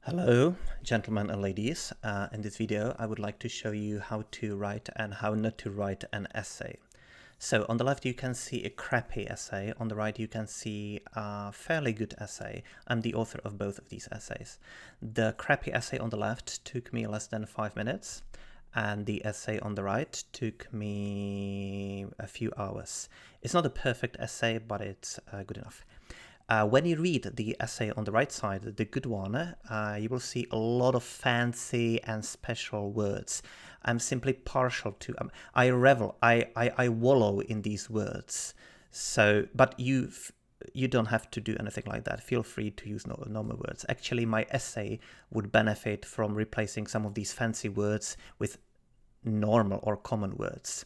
Hello, gentlemen and ladies. In this video, I would like to show you how to write and how not to write an essay. So on the left, you can see a crappy essay. On the right, you can see a fairly good essay. I'm the author of both of these essays. The crappy essay on the left took me less than 5 minutes, and the essay on the right took me a few hours. It's not a perfect essay, but it's good enough. When you read the essay on the right side, the good one, you will see a lot of fancy and special words. I'm simply partial to, I wallow in these words. So, but you don't have to do anything like that. Feel free to use normal words. Actually, my essay would benefit from replacing some of these fancy words with normal or common words.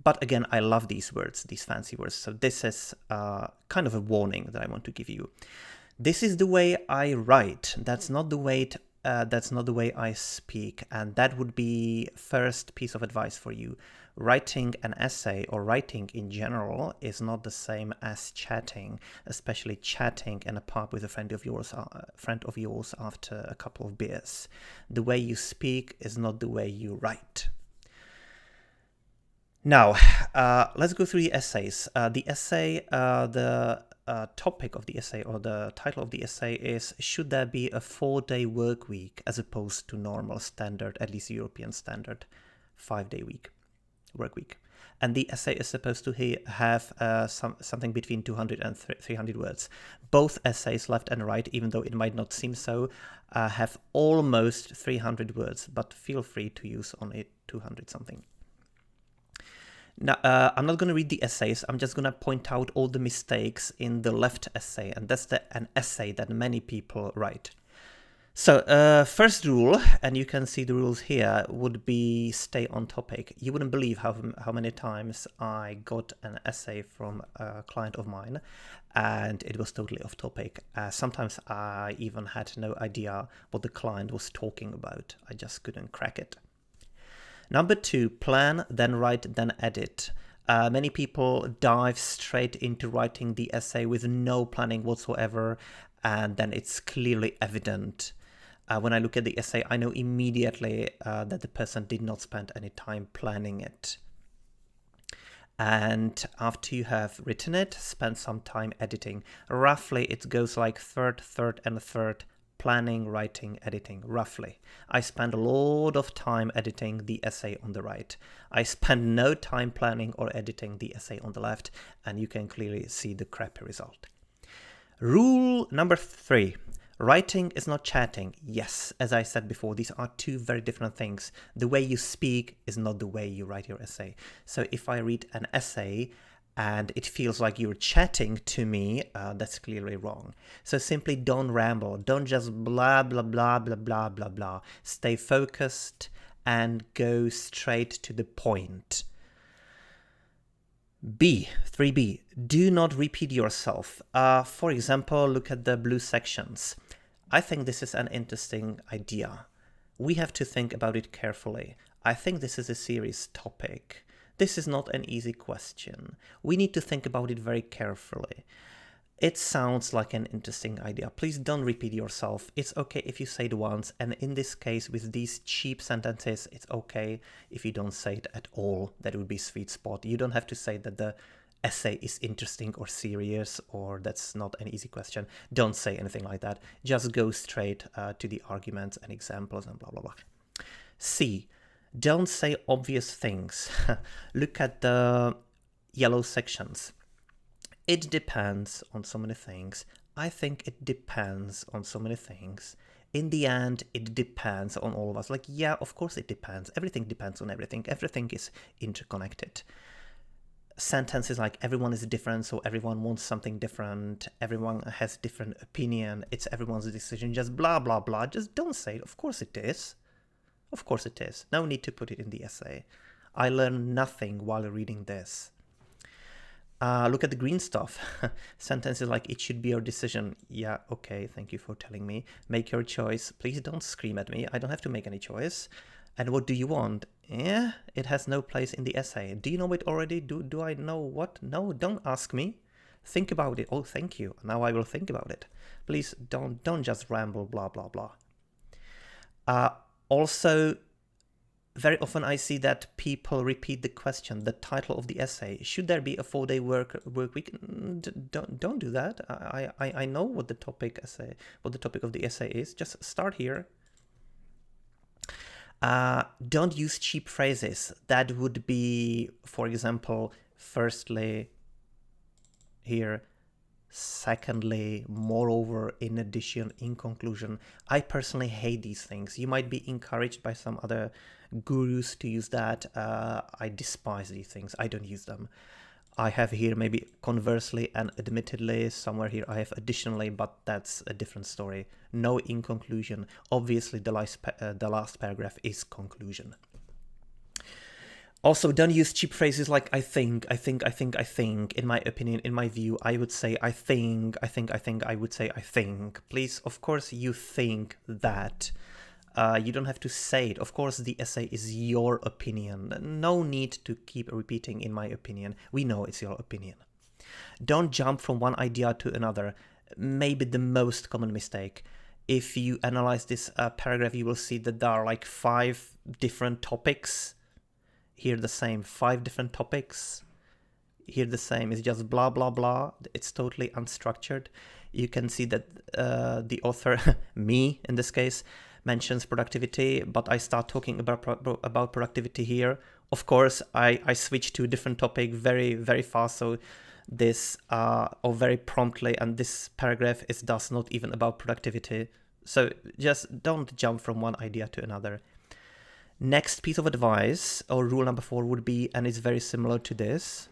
But again, I love these words, these fancy words. So this is kind of a warning that I want to give you. This is the way I write. That's not the way I speak. And that would be first piece of advice for you. Writing an essay or writing in general is not the same as chatting, especially chatting in a pub with a friend of yours after a couple of beers. The way you speak is not the way you write. Now, let's go through the essays. The topic of the essay or the title of the essay is, should there be a 4-day work week as opposed to normal standard, at least European standard, 5-day work week? And the essay is supposed to have something between 200 and 300 words. Both essays, left and right, even though it might not seem so, have almost 300 words, but feel free to use only 200 something. Now, I'm not going to read the essays. I'm just going to point out all the mistakes in the left essay, and that's an essay that many people write. So first rule, and you can see the rules here, would be stay on topic. You wouldn't believe how many times I got an essay from a client of mine, and it was totally off topic. Sometimes I even had no idea what the client was talking about. I just couldn't crack it. Number 2, plan, then write, then edit. Many people dive straight into writing the essay with no planning whatsoever, and then it's clearly evident. When I look at the essay, I know immediately that the person did not spend any time planning it. And after you have written it, spend some time editing. Roughly, it goes like third, and third. Planning, writing, editing, roughly. I spend a lot of time editing the essay on the right. I spend no time planning or editing the essay on the left, and you can clearly see the crappy result. Rule number 3. Writing is not chatting. Yes, as I said before, these are two very different things. The way you speak is not the way you write your essay. So if I read an essay and it feels like you're chatting to me, that's clearly wrong. So simply don't ramble. Don't just blah, blah, blah, blah, blah, blah, blah. Stay focused and go straight to the point. 3B, do not repeat yourself. For example, look at the blue sections. I think this is an interesting idea. We have to think about it carefully. I think this is a serious topic. This is not an easy question. We need to think about it very carefully. It sounds like an interesting idea. Please don't repeat yourself. It's okay if you say it once, and in this case, with these cheap sentences, it's okay if you don't say it at all. That would be sweet spot. You don't have to say that the essay is interesting or serious, or that's not an easy question. Don't say anything like that. Just go straight to the arguments and examples and blah, blah, blah. C. Don't say obvious things. Look at the yellow sections. It depends on so many things. I think it depends on so many things. In the end, it depends on all of us. Like, yeah, of course it depends. Everything depends on everything. Everything is interconnected. Sentences like everyone is different, so everyone wants something different. Everyone has different opinion. It's everyone's decision. Just blah, blah, blah. Just don't say it. Of course it is. Of course it is. No need to put it in the essay. I learned nothing while reading this. Look at the green stuff. Sentences like, it should be your decision. Yeah, okay, thank you for telling me. Make your choice. Please don't scream at me. I don't have to make any choice. And what do you want? Yeah, it has no place in the essay. Do you know it already? Do I know what? No, don't ask me. Think about it. Oh, thank you. Now I will think about it. Please don't just ramble, blah, blah, blah. Also, very often I see that people repeat the question, the title of the essay. Should there be a 4-day work week? Don't do that. I know what the topic of the essay is. Just start here. Don't use cheap phrases. That would be, for example, firstly, here, secondly, moreover, in addition, in conclusion. I personally hate these things. You might be encouraged by some other gurus to use that. I despise these things. I don't use them. I have here maybe conversely and admittedly, somewhere here I have additionally, but that's a different story. No in conclusion. Obviously the last paragraph is conclusion. Also, don't use cheap phrases like I think. In my opinion, in my view, I would say I think, I would say I think. Please, of course, you think that. You don't have to say it. Of course, the essay is your opinion. No need to keep repeating, in my opinion. We know it's your opinion. Don't jump from one idea to another. Maybe the most common mistake. If you analyze this paragraph, you will see that there are like 5 different topics. Here the same, 5 different topics. Here the same, it's just blah, blah, blah. It's totally unstructured. You can see that the author, me in this case, mentions productivity, but I start talking about productivity here. Of course, I switch to a different topic very, very fast. So this, or very promptly, and this paragraph is thus not even about productivity. So just don't jump from one idea to another. Next piece of advice, or rule number 4 would be, and it's very similar to this,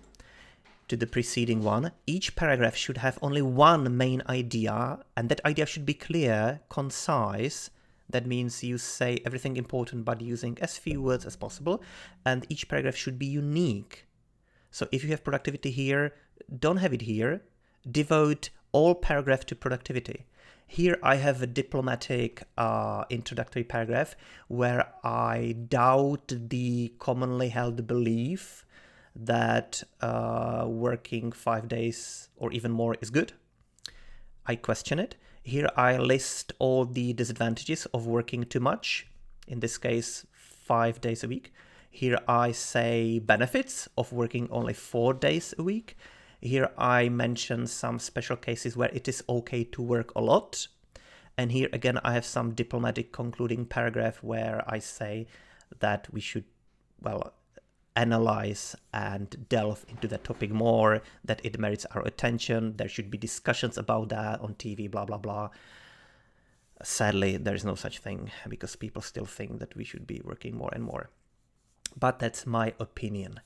to the preceding one, each paragraph should have only one main idea, and that idea should be clear, concise. That means you say everything important but using as few words as possible, and each paragraph should be unique. So if you have productivity here, don't have it here. Devote all paragraph to productivity. Here I have a diplomatic introductory paragraph where I doubt the commonly held belief that working 5 days or even more is good. I question it. Here I list all the disadvantages of working too much, in this case 5 days a week. Here I say benefits of working only 4 days a week. Here I mention some special cases where it is okay to work a lot. And here again I have some diplomatic concluding paragraph where I say that we should, well, analyze and delve into that topic more, that it merits our attention, there should be discussions about that on TV, blah, blah, blah. Sadly, there is no such thing because people still think that we should be working more and more. But that's my opinion.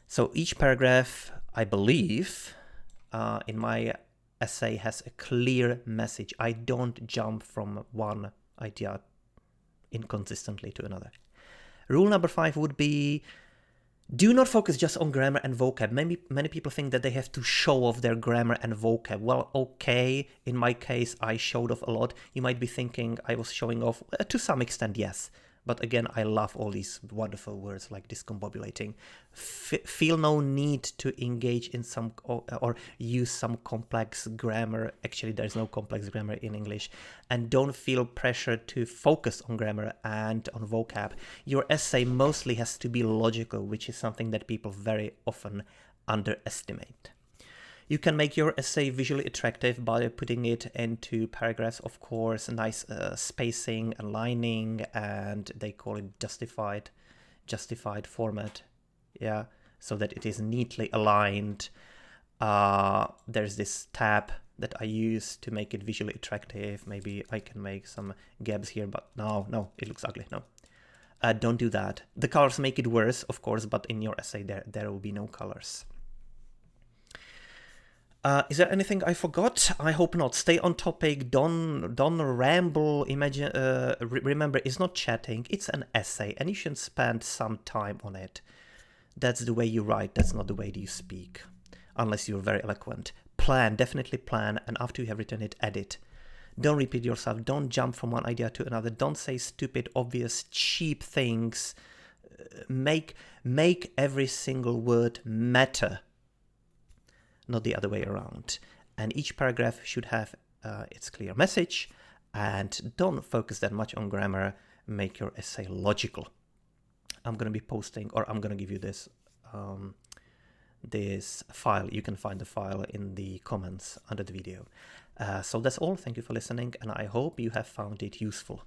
So each paragraph, I believe, in my essay has a clear message. I don't jump from one idea inconsistently to another. Rule number 5 would be, do not focus just on grammar and vocab. Many people think that they have to show off their grammar and vocab. Well, okay, in my case, I showed off a lot. You might be thinking I was showing off to some extent, yes. But again, I love all these wonderful words like discombobulating. Feel no need to engage in some or use some complex grammar. Actually, there's no complex grammar in English. And don't feel pressure to focus on grammar and on vocab. Your essay mostly has to be logical, which is something that people very often underestimate. You can make your essay visually attractive by putting it into paragraphs, of course, nice spacing, aligning, and they call it justified format, yeah, so that it is neatly aligned. There's this tab that I use to make it visually attractive. Maybe I can make some gaps here, but no, it looks ugly, no. Don't do that. The colors make it worse, of course, but in your essay there will be no colors. Is there anything I forgot? I hope not. Stay on topic. Don't ramble. Remember, it's not chatting. It's an essay, and you should spend some time on it. That's the way you write. That's not the way you speak, unless you're very eloquent. Plan, definitely plan, and after you have written it, edit. Don't repeat yourself. Don't jump from one idea to another. Don't say stupid, obvious, cheap things. Make every single word matter. Not the other way around. And each paragraph should have its clear message And don't focus that much on grammar. Make your essay logical. I'm going to be posting, or I'm going to give you this this file. You can find the file in the comments under the video. So that's all. Thank you for listening, and I hope you have found it useful.